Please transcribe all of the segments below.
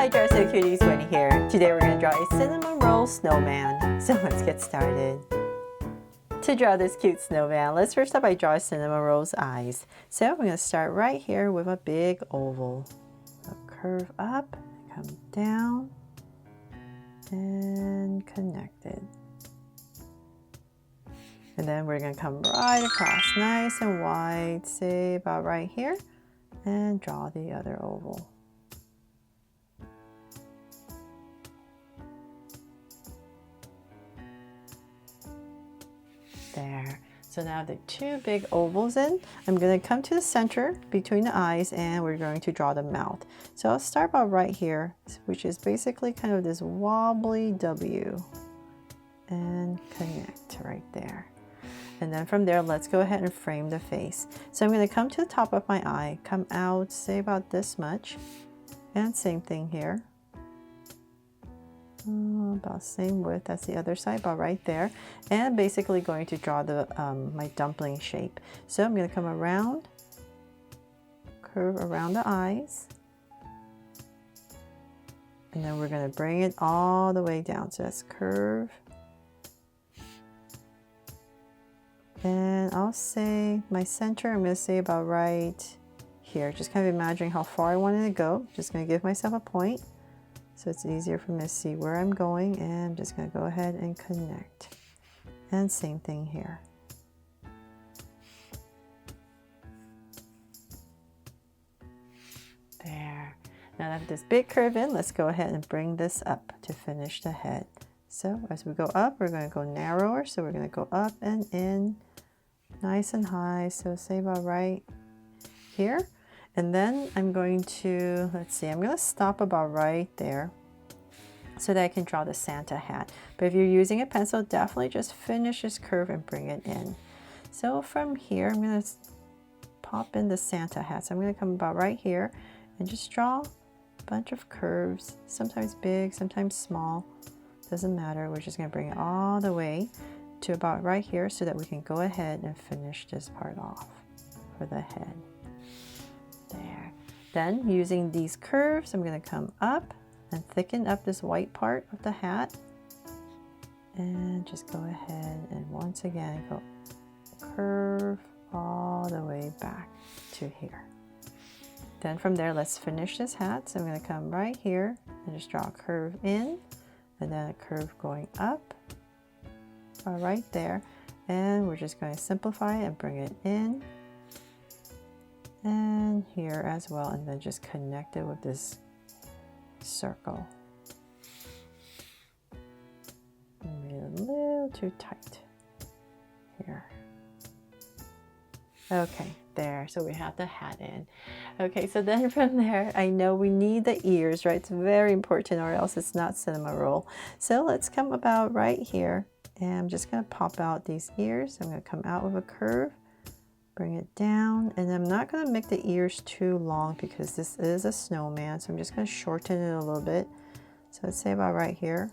Hi Dressing Cuties, Winnie here. Today we're going to draw a Cinnamoroll snowman. So let's get started. To draw this cute snowman, let's first up by drawing Cinnamoroll's eyes. So we're going to start right here with a big oval. So curve up, come down, and connect it. And then we're going to come right across, nice and wide, say about right here, and draw the other oval. There. So now the two big ovals in, I'm going to come to the center between the eyes and we're going to draw the mouth. So I'll start about right here, which is basically kind of this wobbly W, and connect right there. And then from there, let's go ahead and frame the face. So I'm going to come to the top of my eye, come out, say about this much, and same thing here. About same width as the other side, about right there, and basically going to draw the my dumpling shape. So I'm going to come around, curve around the eyes, and then we're going to bring it all the way down. So that's curve, and I'll say my center, I'm going to say about right here. Just kind of imagining how far I wanted to go. Just going to give myself a point, so it's easier for me to see where I'm going, and I'm just going to go ahead and connect. And same thing here. There. Now that this big curve in, let's go ahead and bring this up to finish the head. So as we go up, we're going to go narrower, so we're going to go up and in, nice and high, so say about right here. And then I'm going to, let's see, I'm going to stop about right there so that I can draw the Santa hat. But if you're using a pencil, definitely just finish this curve and bring it in. So from here, I'm going to pop in the Santa hat. So I'm going to come about right here and just draw a bunch of curves, sometimes big, sometimes small. Doesn't matter. We're just going to bring it all the way to about right here so that we can go ahead and finish this part off for the head. There. Then using these curves, I'm going to come up and thicken up this white part of the hat, and just go ahead and once again go curve all the way back to here. Then from there, let's finish this hat. So I'm going to come right here and just draw a curve in, and then a curve going up right there, and we're just going to simplify it and bring it in and here as well, and then just connect it with this circle. Made it a little too tight here. Okay, there, so we have the hat in. Okay, so then from there, I know we need the ears, right? It's very important, or else it's not Cinnamoroll. So let's come about right here, and I'm just going to pop out these ears. I'm going to come out with a curve, bring it down, and I'm not going to make the ears too long because this is a snowman, so I'm just going to shorten it a little bit. So let's say about right here.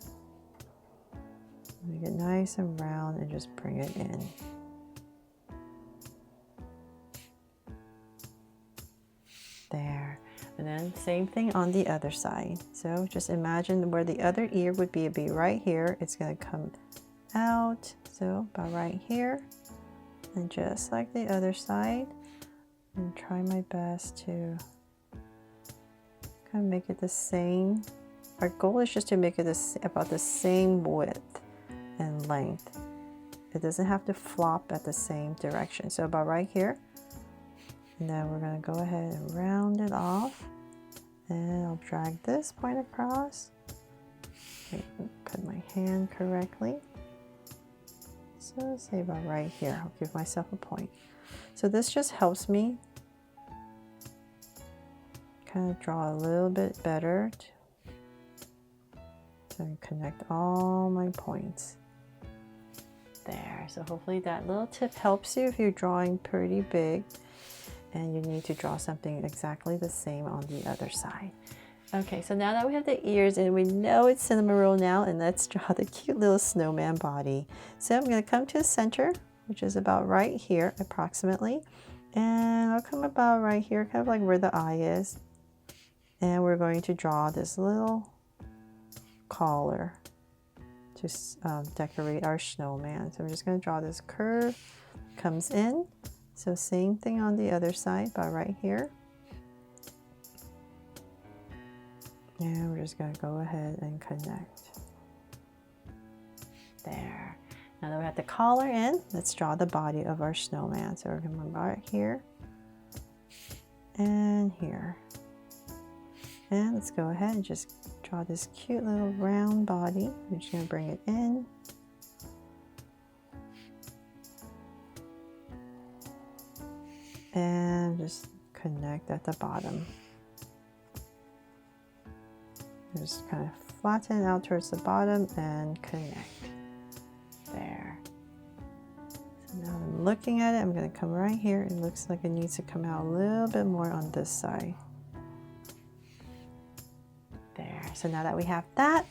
Make it nice and round and just bring it in. There. And then same thing on the other side. So just imagine where the other ear would be. It'd be right here. It's going to come out, so about right here. And just like the other side, and try my best to kind of make it the same. Our goal is just to make it about the same width and length. It doesn't have to flop at the same direction. So about right here. And then we're going to go ahead and round it off. And I'll drag this point across. Okay, put my hand correctly. So say about right here, I'll give myself a point. So this just helps me kind of draw a little bit better to connect all my points. There, so hopefully that little tip helps you if you're drawing pretty big and you need to draw something exactly the same on the other side. Okay, so now that we have the ears and we know it's Cinnamoroll now, and let's draw the cute little snowman body. So I'm going to come to the center, which is about right here approximately, and I'll come about right here, kind of like where the eye is, And we're going to draw this little collar to decorate our snowman. So I'm just going to draw this curve, comes in. So same thing on the other side, but right here. And we're just going to go ahead and connect. There. Now that we have the collar in, let's draw the body of our snowman. So we're going to mark here and here. And let's go ahead and just draw this cute little round body. We're just going to bring it in. And just connect at the bottom. Just kind of flatten it out towards the bottom and connect. There. So now I'm looking at it, I'm going to come right here. It looks like it needs to come out a little bit more on this side. There. So now that we have that,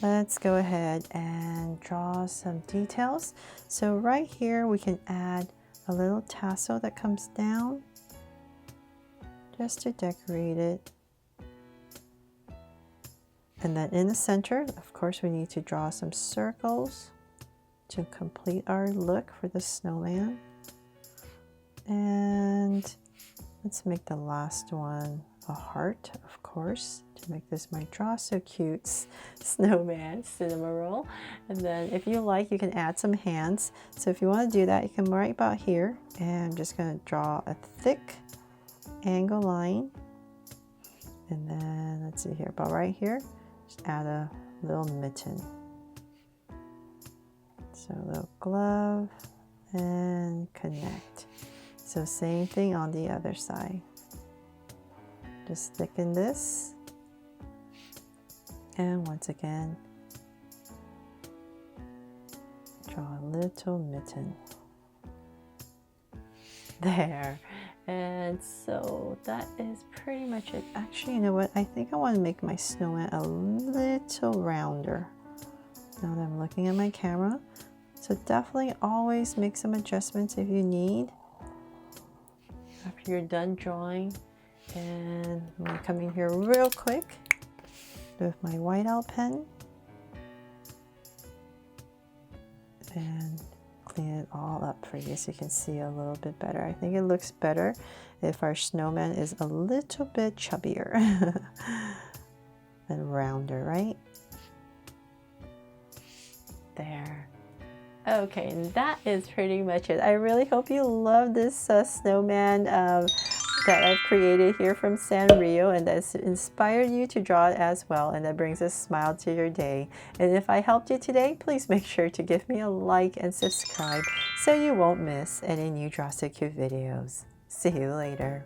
let's go ahead and draw some details. So right here we can add a little tassel that comes down just to decorate it. And then in the center, of course, we need to draw some circles to complete our look for the snowman. And let's make the last one a heart, of course, to make this my Draw So Cute snowman, Cinnamoroll. And then if you like, you can add some hands. So if you want to do that, you come right about here. And I'm just going to draw a thick angle line. And then let's see here, about right here. Just add a little mitten. So a little glove and connect. So same thing on the other side. Just thicken this. And once again, draw a little mitten. There. And so that is pretty much it. Actually, you know what? I think I want to make my snowman a little rounder. Now that I'm looking at my camera. So definitely always make some adjustments if you need. After you're done drawing. And I'm going to come in here real quick with my whiteout pen. And clean it all up for you so you can see a little bit better. I think it looks better if our snowman is a little bit chubbier and rounder, right? There. Okay, and that is pretty much it. I really hope you love this snowman that I've created here from Sanrio, and that's inspired you to draw it as well, and that brings a smile to your day. And if I helped you today, please make sure to give me a like and subscribe so you won't miss any new Draw So Cute videos. See you later.